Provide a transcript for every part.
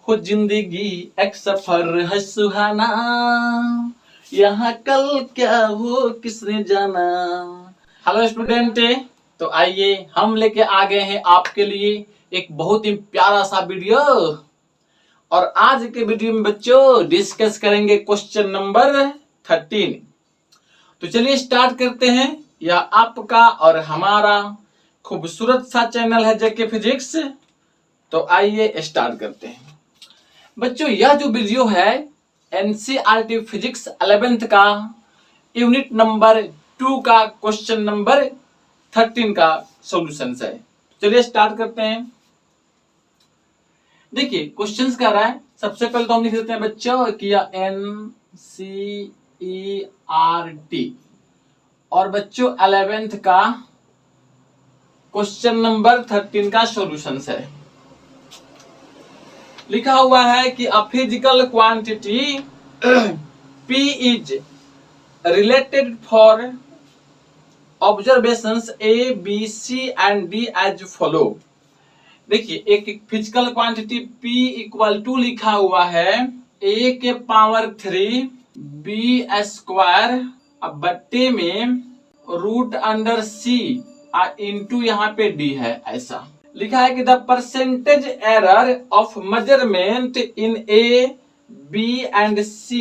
हो जिंदगी एक सफर है सुहाना, यहाँ कल क्या हो किसने जाना। हेलो स्टूडेंट, तो आइए हम लेके आ गए हैं आपके लिए एक बहुत ही प्यारा सा वीडियो। और आज के वीडियो में बच्चों डिस्कस करेंगे क्वेश्चन नंबर 13। तो चलिए स्टार्ट करते हैं। यह आपका और हमारा खूबसूरत सा चैनल है जेके फिजिक्स। तो आइए स्टार्ट करते हैं बच्चों। यह जो वीडियो है एनसीईआरटी फिजिक्स 11th का यूनिट नंबर 2 का क्वेश्चन नंबर 13 का सॉल्यूशन है। चलिए स्टार्ट करते हैं। देखिए क्वेश्चंस क्या रहा है। सबसे पहले तो हम लिख देते हैं बच्चों कि यह एनसीईआरटी और बच्चों 11th का क्वेश्चन नंबर 13 का सॉल्यूशन है। लिखा हुआ है कि a physical quantity P is related for observations A, B, C and D as follow. देखिए एक physical quantity P equal to लिखा हुआ है A के पावर 3 B स्क्वायर बट्टे में रूट अंडर C इंटू यहाँ पे D है। ऐसा लिखा है कि the percentage error of measurement in A, B and C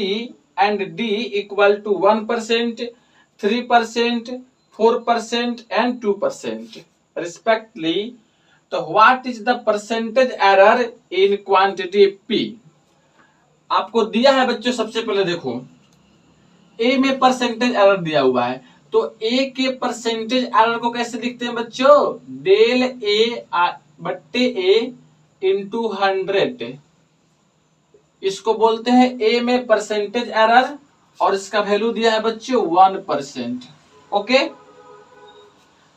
and D equal to 1%, 3%, 4% and 2% respectively. तो what is the percentage error in quantity P। आपको दिया है बच्चों, सबसे पहले देखो A में परसेंटेज एरर दिया हुआ है, तो A के परसेंटेज एरर को कैसे लिखते हैं बच्चों, डेल A बट्टे A इंटू 100। इसको बोलते हैं A में परसेंटेज एरर और इसका वैल्यू दिया है बच्चों 1%। ओके,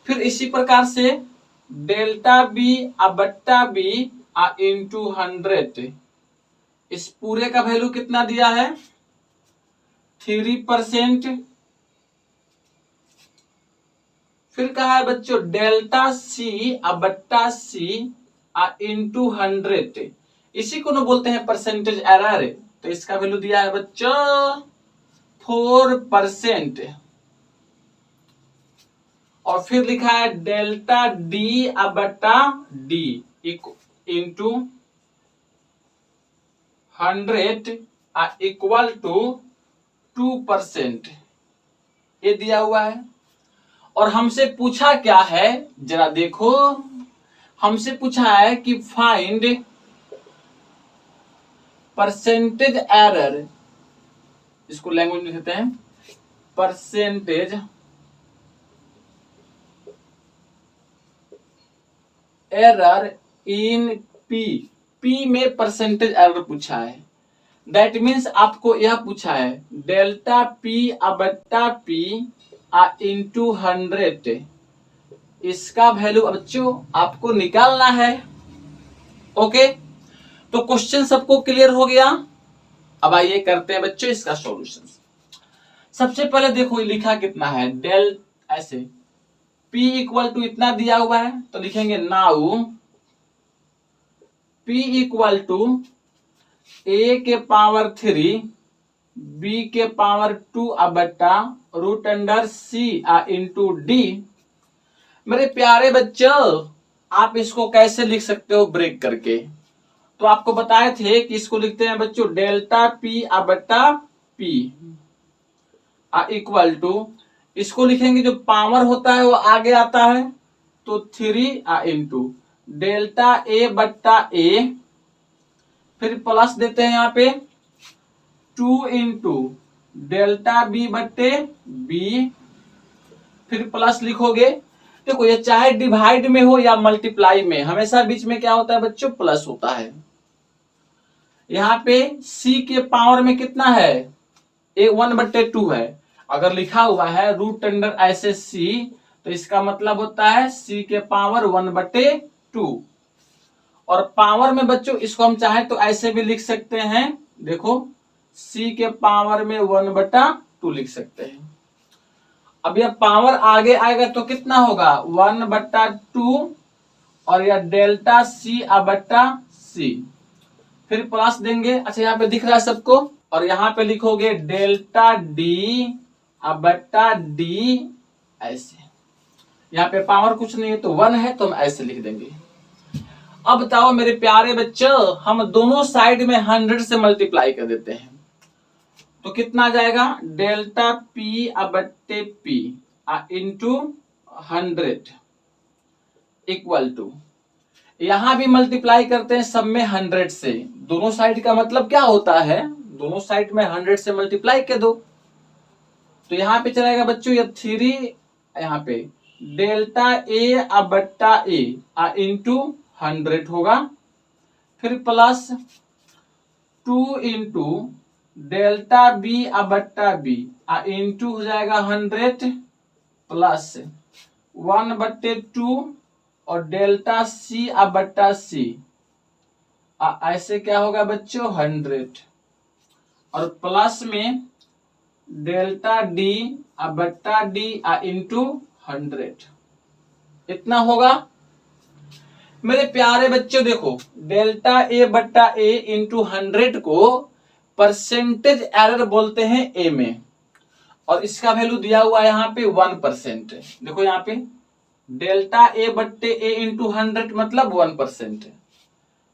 फिर इसी प्रकार से डेल्टा B बट्टा B इंटू 100, इस पूरे का वैल्यू कितना दिया है 3%। फिर कहा है बच्चों डेल्टा C बट्टा C इंटू 100, इसी को ना बोलते हैं परसेंटेज एरर। तो इसका वैल्यू दिया है बच्चों 4%। और फिर लिखा है डेल्टा D बट्टा D इंटू 100 इक्वल टू 2%, ये दिया हुआ है। और हमसे पूछा क्या है जरा देखो, हमसे पूछा है कि फाइंड परसेंटेज एरर, इसको लैंग्वेज में लिखते हैं परसेंटेज एरर इन P में परसेंटेज एरर पूछा है। दैट मीन्स आपको यह पूछा है डेल्टा P बट्टा P इंटू 100, इसका वैल्यू बच्चों आपको निकालना है। ओके, तो क्वेश्चन सबको क्लियर हो गया। अब आइए करते हैं बच्चों इसका सॉल्यूशन। सबसे पहले देखो लिखा कितना है डेल, ऐसे P इक्वल टू इतना दिया हुआ है, तो लिखेंगे now P equal to A के पावर 3 B के पावर 2 बट्टा root under C into D। मेरे प्यारे बच्चों आप इसको कैसे लिख सकते हो ब्रेक करके, तो आपको बताए थे कि इसको लिखते हैं बच्चों डेल्टा P बट्टा P इक्वल टू, इसको लिखेंगे जो पावर होता है वो आगे आता है, तो 3 इंटू डेल्टा A बट्टा A, फिर प्लस देते हैं यहाँ पे 2 इंटू डेल्टा B बट्टे B, फिर प्लस लिखोगे। देखो ये चाहे डिवाइड में हो या मल्टीप्लाई में, हमेशा बीच में क्या होता है बच्चों प्लस होता है। यहाँ पे C के पावर में कितना है 1/2 है, अगर लिखा हुआ है रूट अंडर ऐसे C, तो इसका मतलब होता है C के पावर 1/2। और पावर में बच्चों इसको हम चाहे तो ऐसे भी लिख सकते हैं, देखो C के पावर में 1/2 लिख सकते हैं। अब यह पावर आगे आएगा तो कितना होगा 1/2 और यह डेल्टा C बट्टा C। फिर प्लस देंगे, अच्छा यहाँ पे दिख रहा है सबको, और यहाँ पे लिखोगे डेल्टा डी बट्टा डी, ऐसे। यहाँ पे पावर कुछ नहीं है तो 1 है तो हम ऐसे लिख देंगे। अब बताओ मेरे प्यारे बच्चों, हम दोनों साइड में 100 से मल्टीप्लाई कर देते हैं तो कितना आ जाएगा, डेल्टा पी बट्टे पी इंटू 100 इक्वल टू, यहां भी मल्टीप्लाई करते हैं सब में 100 से, दोनों साइड का मतलब क्या होता है, दोनों साइड में 100 से मल्टीप्लाई कर दो। तो यहाँ पे चलाएगा बच्चों ये 3, यहाँ पे डेल्टा ए बट्टा ए इंटू 100 होगा, फिर प्लस 2 इंटू डेल्टा बी बट्टा बी इंटू हो जाएगा 100 प्लस 1/2 और डेल्टा सी बट्टा सी ऐसे क्या होगा बच्चों 100, और प्लस में डेल्टा डी बट्टा डी इंटू 100, इतना होगा। मेरे प्यारे बच्चों देखो, डेल्टा ए बट्टा ए इंटू 100 को परसेंटेज एरर बोलते हैं ए में, और इसका वैल्यू दिया हुआ है यहाँ पे 1%। देखो यहाँ पे डेल्टा ए बट्टे ए इंटू 100 मतलब 1%,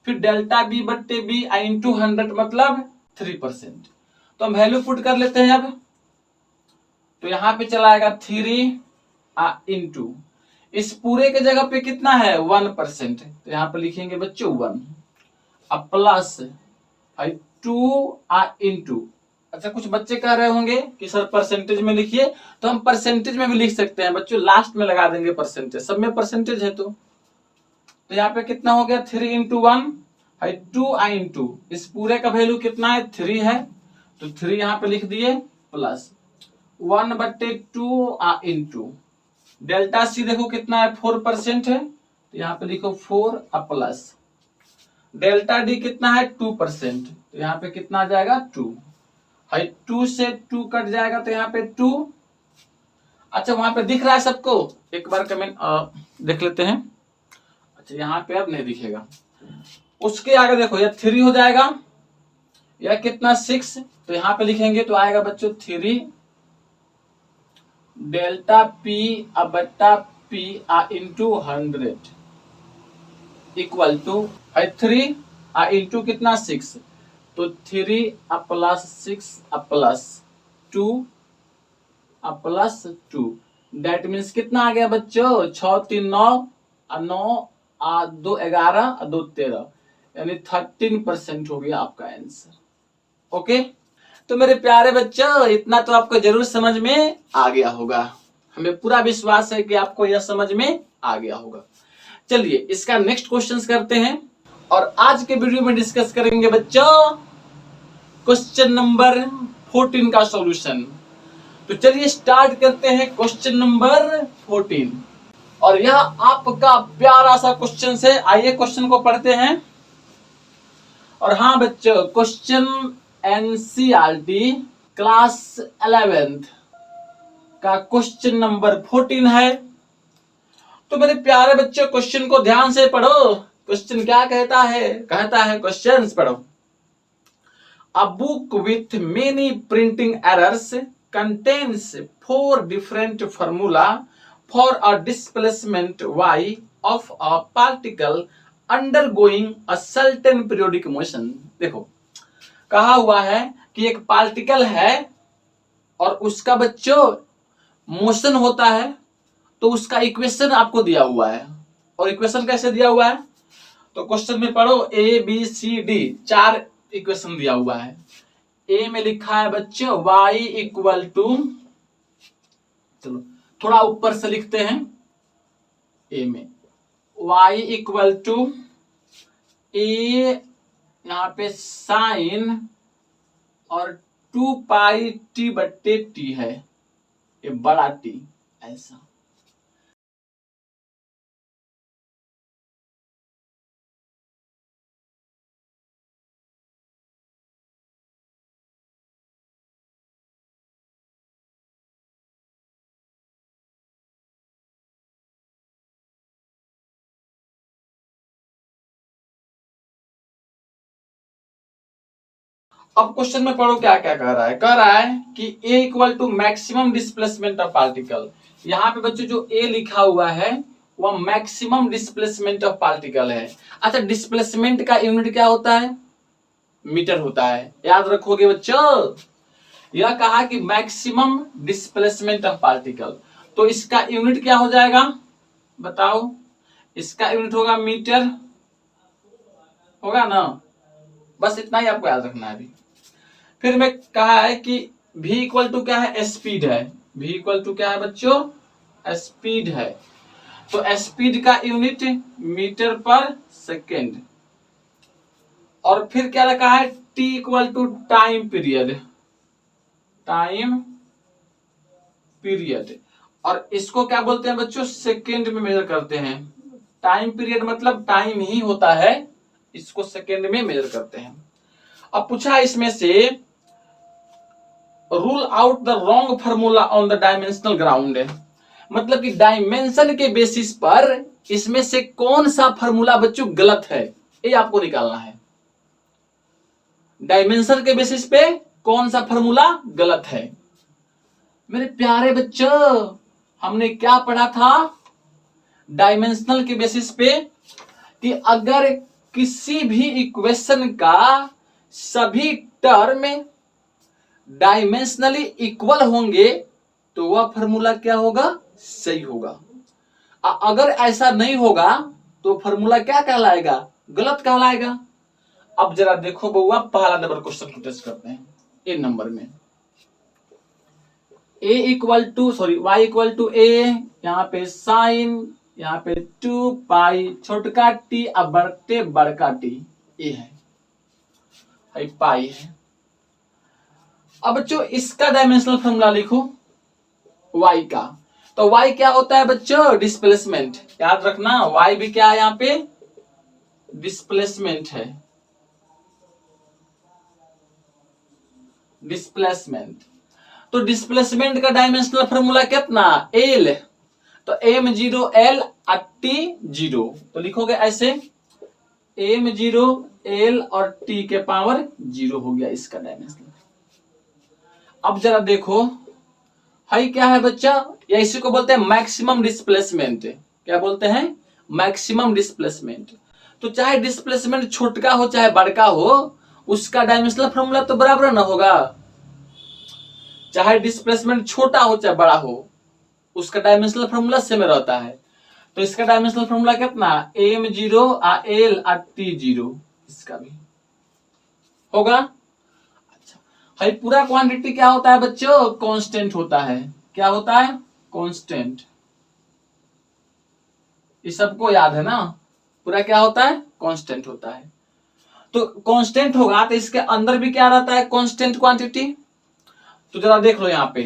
फिर डेल्टा बी बट्टे बी इंटू 100 मतलब 3%। तो हम वैल्यू पुट कर लेते हैं अब, तो यहाँ पे चला आएगा 3 इंटू इस पूरे के जगह पे कितना है 1%, तो यहाँ पे लिखेंगे बच्चों 1, अब प्लस 2 इंटू, अच्छा कुछ बच्चे कह रहे होंगे कि सर परसेंटेज में लिखिए, तो हम परसेंटेज में भी लिख सकते हैं बच्चों, लास्ट में लगा देंगे परसेंटेज, सब में परसेंटेज है तो यहाँ पे कितना हो गया 3 इंटू 1 2 इंटू इस पूरे का वैल्यू कितना है 3 है, तो 3 यहाँ पे लिख दिए प्लस 1/2 इंटू डेल्टा सी देखो कितना है 4% है, तो यहाँ पे लिखो 4 प्लस डेल्टा डी कितना है 2%, तो यहाँ पे कितना आ जाएगा 2, 2 से 2 कट जाएगा तो यहाँ पे 2। अच्छा वहां पे दिख रहा है सबको, एक बार कमेंट देख लेते हैं। अच्छा यहाँ पे अब नहीं दिखेगा, उसके आगे देखो यह 3 हो जाएगा, यह कितना 6, तो यहाँ पे लिखेंगे तो आएगा बच्चों 3 डेल्टा पी बट्टा P into 100 equal to 3 into कितना 6, तो 3 plus 6 plus 2 plus 2, that means कितना आ गया बच्चों 6 3 9 9 2 11 2 13, यानी 13% हो गया आपका आंसर। ओके, तो मेरे प्यारे बच्चों इतना तो आपको जरूर समझ में आ गया होगा, हमें पूरा विश्वास है कि आपको यह समझ में आ गया होगा। चलिए इसका नेक्स्ट क्वेश्चन करते हैं, और आज के वीडियो में डिस्कस करेंगे बच्चों क्वेश्चन नंबर 14 का सॉल्यूशन। तो चलिए स्टार्ट करते हैं क्वेश्चन नंबर 14, और यह आपका प्यारा सा क्वेश्चन है, आइए क्वेश्चन को पढ़ते हैं। और हाँ बच्चों, क्वेश्चन एनसीईआरटी क्लास 11th का क्वेश्चन नंबर 14 है। तो मेरे प्यारे बच्चों क्वेश्चन को ध्यान से पढ़ो, क्वेश्चन क्या कहता है, कहता है क्वेश्चन पढ़ो, A book with many printing errors contains 4 different formula for a displacement y of a particle undergoing a certain periodic motion। देखो कहा हुआ है कि एक पार्टिकल है और उसका बच्चों मोशन होता है, तो उसका इक्वेशन आपको दिया हुआ है, और इक्वेशन कैसे दिया हुआ है, तो क्वेश्चन में पढ़ो A B C D 4 equation दिया हुआ है। ए में लिखा है बच्चों y इक्वल टू, चलो थोड़ा ऊपर से लिखते हैं, ए में y इक्वल टू ए, यहाँ पे साइन और 2 पाई टी बट्टे टी है, ये बड़ा टी ऐसा। अब क्वेश्चन में पढ़ो क्या क्या कह रहा है। कह रहा है कि A equal to maximum displacement of particle. यहाँ पे बच्चों जो A लिखा हुआ है वह मैक्सिमम डिस्प्लेसमेंट ऑफ पार्टिकल है। अच्छा, डिस्प्लेसमेंट का यूनिट क्या होता है? मीटर होता है, याद रखोगे बच्चों। यह कहा कि मैक्सिमम डिस्प्लेसमेंट ऑफ पार्टिकल, तो इसका यूनिट क्या हो जाएगा बताओ? इसका यूनिट होगा मीटर, होगा ना? बस इतना ही आपको याद रखना है अभी। फिर में कहा है कि v इक्वल टू क्या है? स्पीड है। v इक्वल टू क्या है बच्चों? स्पीड है। तो स्पीड का यूनिट मीटर पर सेकेंड। और फिर क्या रखा है? t equal to time period, time period. और इसको क्या बोलते हैं बच्चों? सेकेंड में मेजर करते हैं। टाइम पीरियड मतलब टाइम ही होता है, इसको सेकेंड में मेजर करते हैं। अब पूछा इसमें से rule out the wrong formula on the dimensional ground, मतलब कि डायमेंशन के बेसिस पर इसमें से कौन सा फार्मूला बच्चों गलत है, ये आपको निकालना है। डायमेंशन के बेसिस पे कौन सा फार्मूला गलत है। मेरे प्यारे बच्चों, हमने क्या पढ़ा था डायमेंशनल के बेसिस पे? कि अगर किसी भी इक्वेशन का सभी टर्म डायमेंशनली इक्वल होंगे तो वह फार्मूला क्या होगा? सही होगा। अगर ऐसा नहीं होगा तो फार्मूला क्या कहलाएगा? गलत कहलाएगा। अब जरा देखो बउआ, पहला नंबर क्वेश्चन को टेस्ट करते हैं। ए नंबर में a equal to y equal to a, यहाँ पे साइन, यहाँ पे 2 पाई छोटका t अब बढ़ते बड़का t, a है पाई है। अब बच्चों इसका डायमेंशनल फॉर्मूला लिखो y का। तो y क्या होता है बच्चों? डिस्प्लेसमेंट। याद रखना y भी क्या है? यहाँ पे डिस्प्लेसमेंट है, डिस्प्लेसमेंट। तो डिस्प्लेसमेंट का डायमेंशनल फॉर्मूला कितना? एल। तो M zero L T zero, तो लिखोगे ऐसे एम जीरो एल और टी के पावर जीरो हो गया इसका डायमेंशनल। अब जरा देखो है क्या है बच्चा? या इसी को बोलते हैं मैक्सिमम डिस्प्लेसमेंट। क्या बोलते हैं? Maximum displacement. तो चाहे डिस्प्लेसमेंट छोटका हो चाहे बड़का हो, उसका डायमेंशनल फॉर्मूला तो बराबर ना होगा। चाहे डिस्प्लेसमेंट छोटा हो चाहे बड़ा हो, उसका डायमेंशनल फॉर्मूला सेम रहता है। तो इसका डायमेंशनल फॉर्मूला कितना? M zero L T zero, इसका भी होगा। अच्छा, है पूरा क्वांटिटी क्या होता है बच्चों? कांस्टेंट होता है। क्या होता है? कांस्टेंट। ये सबको याद है ना? पूरा क्या होता है? कांस्टेंट होता है। तो कांस्टेंट होगा तो इसके अंदर भी क्या रहता है? Constant quantity. तो जरा देख लो यहाँ पे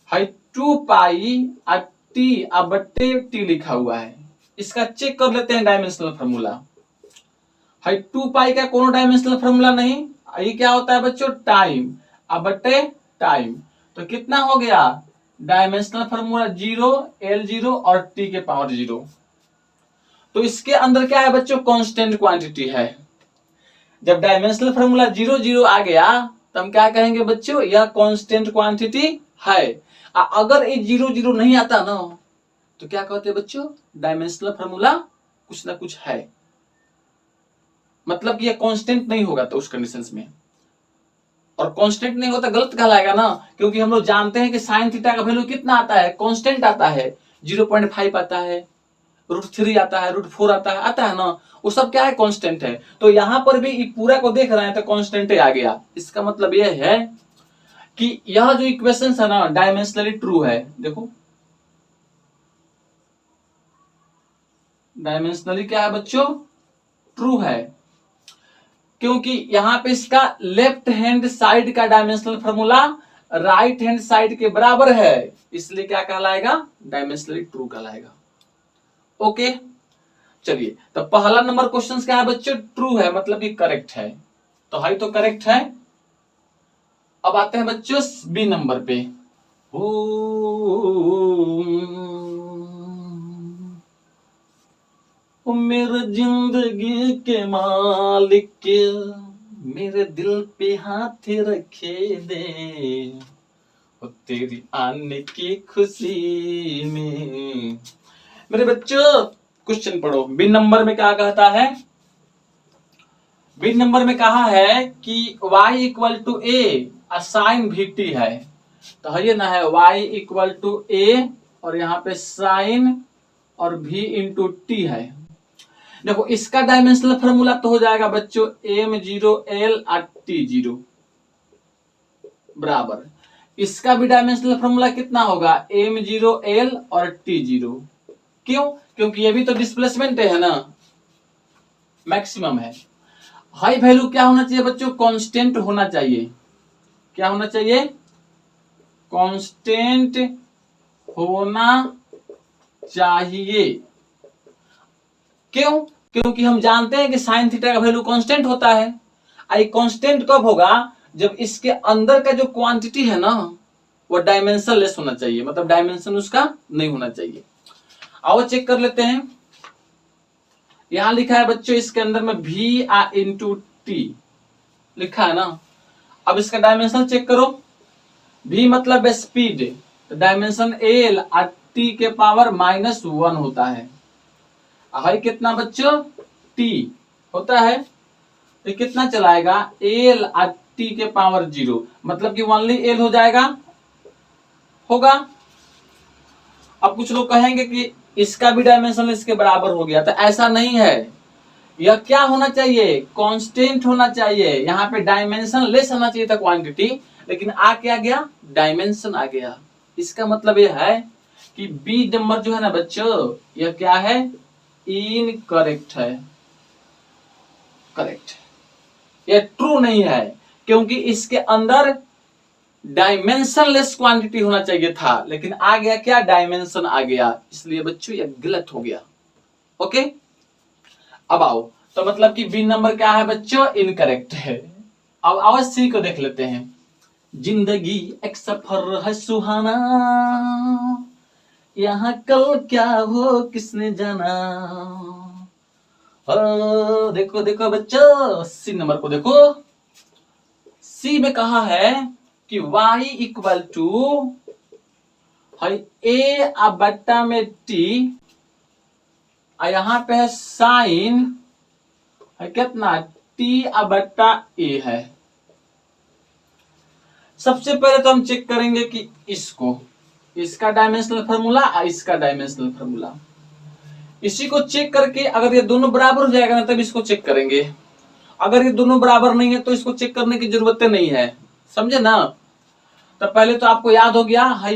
है 2 पाई टी बट्टे टी लिखा हुआ है। इसका चेक कर लेते हैं डायमेंशनल फार्मूला। है 2 पाई का कोनो डायमेंशनल फार्मूला नहीं। ये क्या होता है बच्चों? टाइम बट्टे टाइम। तो कितना हो गया dimensional formula? Zero, L zero और टी के पावर जीरो। तो इसके अंदर क्या है बच्चों? कांस्टेंट क्वांटिटी है। जब डायमेंशनल फार्मूला जीरो जीरो आ गया तो हम क्या कहेंगे बच्चों? यह कांस्टेंट क्वांटिटी है। अगर ये जीरो जीरो नहीं आता ना तो क्या कहते हैं बच्चों? डायमेंशनल फार्मूला कुछ ना कुछ है, मतलब कि यह कांस्टेंट नहीं होगा। तो उस कंडीशंस में, और कांस्टेंट नहीं होता गलत कहलाएगा ना, क्योंकि हम लोग जानते हैं कि साइन थीटा का वैल्यू कितना आता है? कांस्टेंट आता है, 0.5 आता है, √3 आता है, √4 आता है ना, वो सब क्या है? कांस्टेंट है। तो यहां पर भी पूरा को देख रहे हैं तो कांस्टेंट आ गया। इसका मतलब यह है कि यह जो इक्वेशन है ना डायमेंशनली ट्रू है। देखो डायमेंशनली क्या है बच्चों? ट्रू है, क्योंकि यहां पे इसका लेफ्ट हैंड साइड का dimensional formula right hand side के बराबर है, इसलिए क्या कहलाएगा? डायमेंशनली ट्रू कहलाएगा। ओके, चलिए तो पहला नंबर क्वेश्चन क्या है बच्चों? ट्रू है, मतलब ये करेक्ट है। तो है तो करेक्ट है। अब आते हैं बच्चों बी नंबर पे। ओ मेरे जिंदगी के मालिक, मेरे दिल पे हाथ रखे दे, ओ तेरी आने की खुशी में। मेरे बच्चों क्वेश्चन पढ़ो। बिन नंबर में क्या कहता है? बिन नंबर में कहा है कि y equal to A sine B T है, तो है ये ना है y इक्वल टू ए और यहाँ पे साइन और v इंटू टी है। देखो इसका डायमेंशनल फॉर्मूला तो हो जाएगा बच्चों m0l और t0 बराबर, इसका भी डायमेंशनल फॉर्मूला कितना होगा m0l और t0। क्यों? क्योंकि ये भी तो डिस्प्लेसमेंट है ना, मैक्सिमम है। हाई वैल्यू क्या होना चाहिए बच्चों? कांस्टेंट होना चाहिए। क्या होना चाहिए? कांस्टेंट होना चाहिए। क्यों? क्योंकि हम जानते हैं कि साइन थीटा का वैल्यू कांस्टेंट होता है। आई कांस्टेंट कब होगा? जब इसके अंदर का जो क्वांटिटी है ना वो डायमेंशन लेस होना चाहिए, मतलब डायमेंशन उसका नहीं होना चाहिए। आओ चेक कर लेते हैं। यहां लिखा है बच्चों इसके अंदर में v इंटू टी लिखा है ना। अब इसका डायमेंशन चेक करो। v मतलब स्पीड, तो डायमेंशन एल और टी के पावर -1 होता है। हाई कितना बच्चों? टी होता है, तो कितना चलाएगा? एल और टी के पावर 0, मतलब कि ओनली एल हो जाएगा, होगा। अब कुछ लोग कहेंगे कि इसका भी डायमेंशन इसके बराबर हो गया, तो ऐसा नहीं है। यह क्या होना चाहिए? कांस्टेंट होना चाहिए। यहाँ पे डायमेंशन लेस होना चाहिए था क्वांटिटी, लेकिन आ क्या गया? डायमेंशन आ गया। इसका मतलब यह है कि बी नंबर जो है ना बच्चों, यह क्या है? इनकरेक्ट है। करेक्ट, यह ट्रू नहीं है, क्योंकि इसके अंदर डायमेंशन लेस क्वांटिटी होना चाहिए था, लेकिन आ गया क्या? डायमेंशन आ गया, इसलिए बच्चों यह गलत हो गया। ओके, अब आओ, तो मतलब कि बी नंबर क्या है बच्चों? इनकरेक्ट है। अब आओ सी को देख लेते हैं। जिंदगी एक सफर है सुहाना, यहाँ कल क्या हो किसने जाना। देखो देखो बच्चों, सी नंबर को देखो। सी में कहा है कि y इक्वल टू ए बट्टा में टी, यहाँ पे है साइन है कितना? टी बट्टा ए है। सबसे पहले तो हम चेक करेंगे कि इसका डायमेंशनल फार्मूला और इसका डायमेंशनल फार्मूला, इसी को चेक करके अगर ये दोनों बराबर हो जाएगा ना तब इसको चेक करेंगे। अगर ये दोनों बराबर नहीं है तो इसको चेक करने की जरूरत नहीं है, समझे ना। तो पहले तो आपको याद हो गया है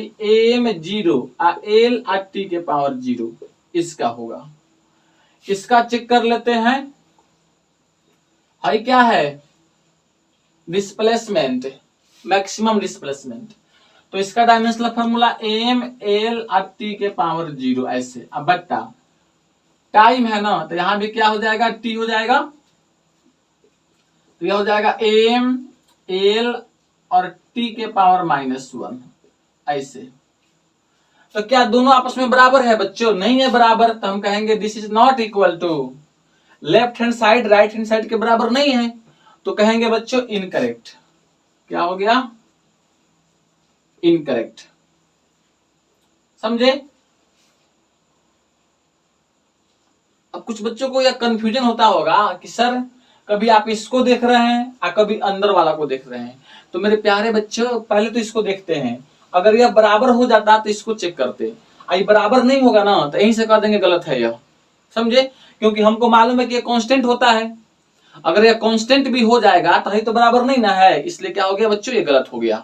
m0 एल टी के पावर 0, इसका होगा। इसका चेक कर लेते हैं। है क्या है? Displacement, maximum displacement. तो इसका dimensional formula M L T के पावर 0 ऐसे। अब बट्टा टाइम है ना, तो यहां भी क्या हो जाएगा? टी हो जाएगा, तो यह हो जाएगा एम एल और टी के पावर -1 ऐसे। तो क्या दोनों आपस में बराबर है बच्चों? नहीं है बराबर, तो हम कहेंगे this is not equal to, left hand side right hand side के बराबर नहीं है, तो कहेंगे बच्चों इनकरेक्ट। क्या हो गया? इनकरेक्ट, समझे। अब कुछ बच्चों को यह कंफ्यूजन होता होगा कि सर कभी आप इसको देख रहे हैं और कभी अंदर वाला को देख रहे हैं। तो मेरे प्यारे बच्चों पहले तो इसको देखते हैं, अगर यह बराबर हो जाता तो इसको चेक करते, आई बराबर नहीं होगा ना तो यहीं से कह देंगे गलत है यह, समझे। क्योंकि हमको मालूम है कि यह कांस्टेंट होता है, अगर यह कांस्टेंट भी हो जाएगा तो तो बराबर नहीं ना है, इसलिए क्या हो गया बच्चों? ये गलत हो गया।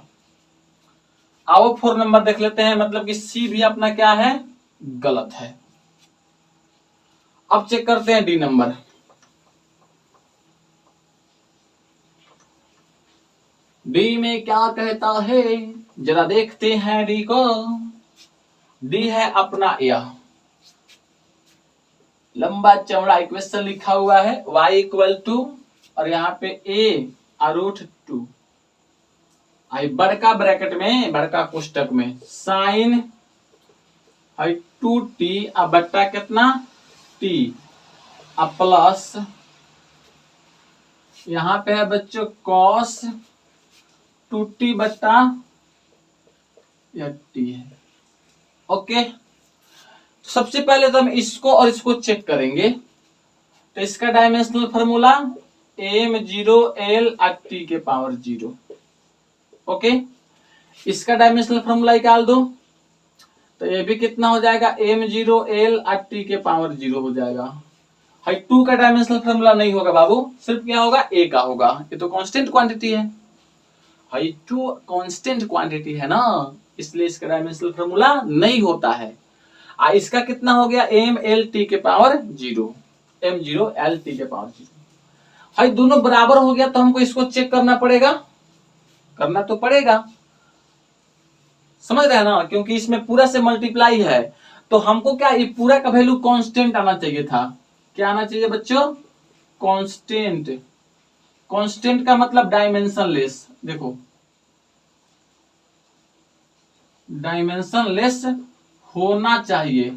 आओ 4 नंबर देख लेते हैं, मतलब कि सी भी अपना क्या है? गलत है। अब चेक करते हैं डी नंबर। डी में क्या कहता है, जरा देखते हैं डी को। डी है अपना यह लंबा चौड़ा इक्वेशन लिखा हुआ है y इक्वल टू, और यहाँ पे a√2, आई बड़का ब्रैकेट में बड़का कोष्टक में साइन 2t अब बट्टा कितना? t अब प्लस यहाँ पे है बच्चों cos 2t बट्टा t है। ओके, सबसे पहले तो हम इसको और इसको चेक करेंगे। तो इसका डायमेंशनल फार्मूला m0l t के पावर 0। ओके, इसका डायमेंशनल फार्मूला निकाल दो, तो ये भी कितना हो जाएगा m0l t के पावर 0 हो जाएगा। हाई 2 का डायमेंशनल फार्मूला नहीं होगा बाबू, सिर्फ क्या होगा a का होगा, ये तो कांस्टेंट क्वांटिटी है। हाई 2 कांस्टेंट क्वांटिटी है ना, इसलिए इसका डायमेंशनल फार्मूला नहीं होता है। इसका कितना हो गया m0l के पावर 0, m0l के पावर 0। हाई दोनों बराबर हो गया तो हमको इसको चेक करना पड़ेगा, करना तो पड़ेगा, समझ रहे हैं ना, क्योंकि इसमें पूरा से मल्टीप्लाई है। तो हमको क्या ये पूरा का वैल्यू कांस्टेंट आना चाहिए था। क्या आना चाहिए बच्चों? कांस्टेंट। कांस्टेंट का मतलब डायमेंशनलेस। देखो डायमेंशनलेस होना चाहिए,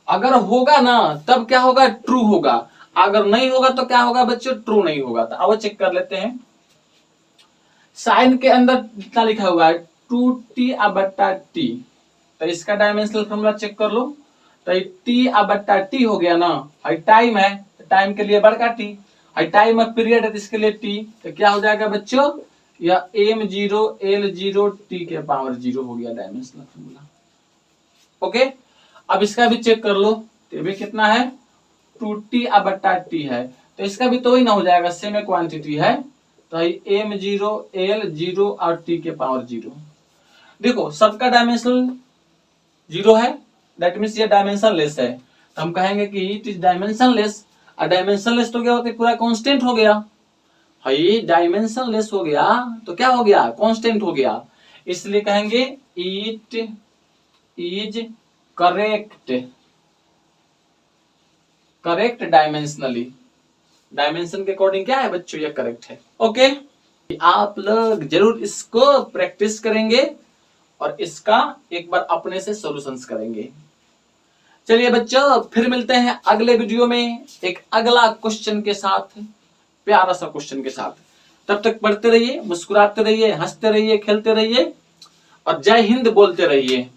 अगर होगा ना तब क्या होगा, ट्रू होगा, अगर नहीं होगा तो क्या होगा बच्चों, ट्रू नहीं होगा। तो अब चेक कर लेते हैं। साइन के अंदर कितना लिखा हुआ है 2t बट्टा t, तो इसका डायमेंशनल फॉर्मूला चेक कर लो। तो t बट्टा t हो गया ना, टाइम है, टाइम के लिए बड़का t, टाइम ऑफ पीरियड है तो इसके लिए t, तो क्या हो जाएगा बच्चों, या m0l0 t के पावर 0 हो गया डायमेंशनल फॉर्मूला। ओके, अब इसका भी चेक कर लो, तो भी कितना है 2t बट्टा t है, तो इसका भी तो ही ना हो जाएगा, सेम क्वांटिटी है, तो m0l0 और t के पावर 0। देखो सबका डायमेंशनल 0 है, दैट मीन्स ये डायमेंशनलेस है, तो हम कहेंगे कि इट इज डायमेंशनलेस। और डायमेंशनलेस तो क्या होता है, पूरा कांस्टेंट हो गया। भाई डायमेंशनलेस हो गया तो क्या हो गया, कांस्टेंट हो गया, इसलिए कहेंगे it is correct, correct dimensionally. Dimension के अकॉर्डिंग क्या है बच्चों, ये करेक्ट है। ओके, आप लोग जरूर इसको प्रैक्टिस करेंगे और इसका एक बार अपने से सॉल्यूशंस करेंगे। चलिए बच्चों, फिर मिलते हैं अगले वीडियो में एक अगला क्वेश्चन के साथ, प्यारा सा क्वेश्चन के साथ। तब तक पढ़ते रहिए, मुस्कुराते रहिए, हंसते रहिए, खेलते रहिए और जय हिंद बोलते रहिए।